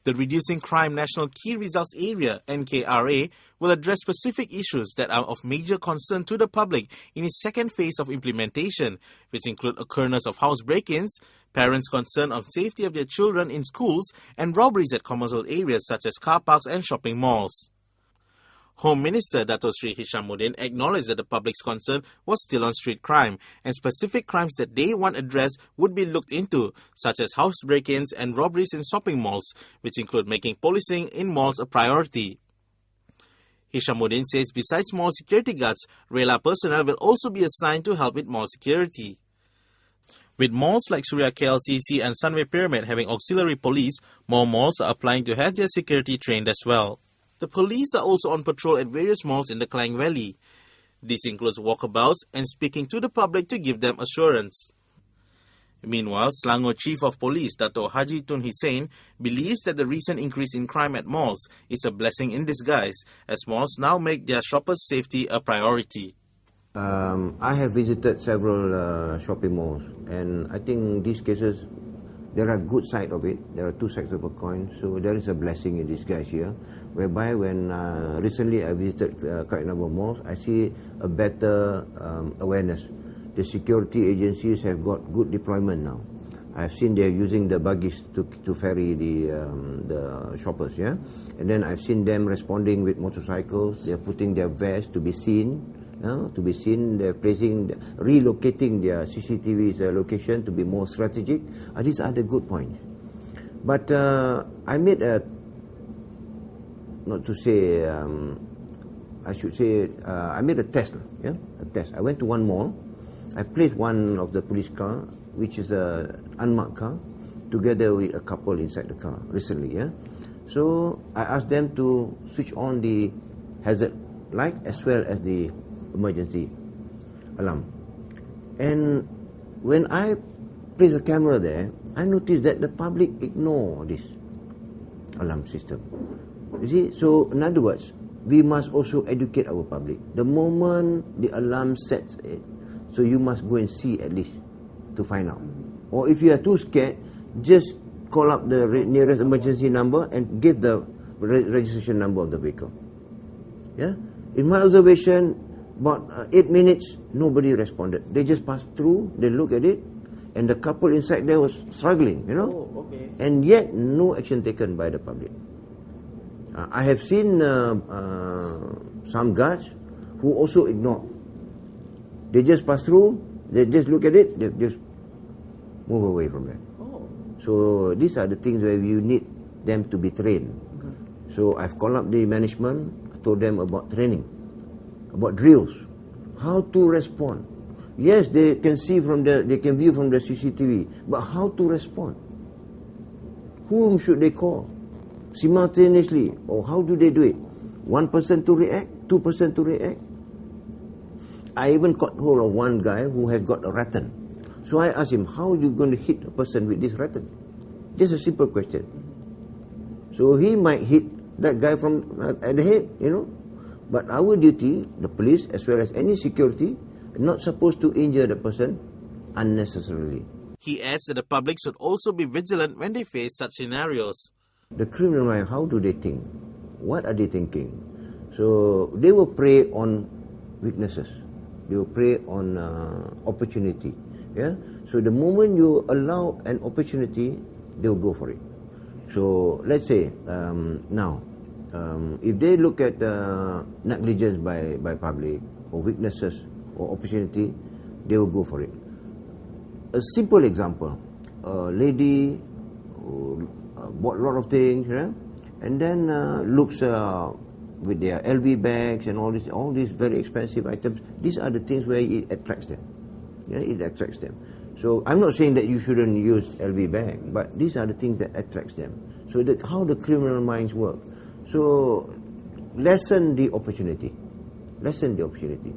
The Reducing Crime National Key Results Area, NKRA, will address specific issues that are of major concern to the public in its second phase of implementation, which include occurrence of house break-ins, parents' concern of safety of their children in schools, and robberies at commercial areas such as car parks and shopping malls. Home Minister Dato Sri Hishamuddin acknowledged that the public's concern was still on street crime, and specific crimes that they want addressed would be looked into, such as house break-ins and robberies in shopping malls, which include making policing in malls a priority. Hishamuddin says besides mall security guards, Rela personnel will also be assigned to help with mall security. With malls like Surya KLCC and Sunway Pyramid having auxiliary police, more malls are applying to have their security trained as well. The police are also on patrol at various malls in the Klang Valley. This includes walkabouts and speaking to the public to give them assurance. Meanwhile, Selangor Chief of Police Dato Haji Tun Hussein believes that the recent increase in crime at malls is a blessing in disguise, as malls now make their shoppers' safety a priority. I have visited several shopping malls, and I think these cases, there are good sides of it. There are two sides of a coin. So there is a blessing in disguise here, whereby when recently I visited quite a number of malls, I see a better awareness. The security agencies have got good deployment now. I've seen they're using the buggies to ferry the shoppers, yeah. And then I've seen them responding with motorcycles. They're putting their vests to be seen. They're relocating their CCTV's location to be more strategic. These are the good points. But I made a test. Yeah, a test. I went to one mall. I placed one of the police car, which is a unmarked car, together with a couple inside the car recently. Yeah, so I asked them to switch on the hazard light as well as the emergency alarm. And when I place a camera there, I noticed that the public ignore this alarm system. You see, so in other words, we must also educate our public. The moment the alarm sets it, so you must go and see at least to find out. Or if you are too scared, just call up the nearest emergency number and give the registration number of the vehicle. Yeah? In my observation, about 8 minutes, nobody responded. They just passed through, they looked at it, and the couple inside there was struggling, you know. Oh, okay. And yet, no action taken by the public. I have seen some guards who also ignored. They just pass through, they just look at it, they just move away from there. Oh. So these are the things where you need them to be trained. Okay. So I've called up the management, I told them about training, about drills, how to respond. Yes, they can view from the CCTV, but how to respond? Whom should they call simultaneously, or how do they do it? One person to react, 2% to react. I even caught hold of one guy who had got a rattan. So I asked him, how are you going to hit a person with this rattan? Just a simple question. So he might hit that guy from at the head, you know. But our duty, the police as well as any security, not supposed to injure the person unnecessarily. He adds that the public should also be vigilant when they face such scenarios. The criminal mind, how do they think? What are they thinking? So they will prey on weaknesses. They will prey on opportunity. Yeah. So the moment you allow an opportunity, they will go for it. So let's say now, if they look at negligence by public or weaknesses or opportunity, they will go for it. A simple example: a lady who bought a lot of things, and then looks with their LV bags and all these very expensive items. These are the things where it attracts them. Yeah, it attracts them. So I'm not saying that you shouldn't use LV bag, but these are the things that attracts them. So how the criminal minds work. So lessen the opportunity. Lessen the opportunity.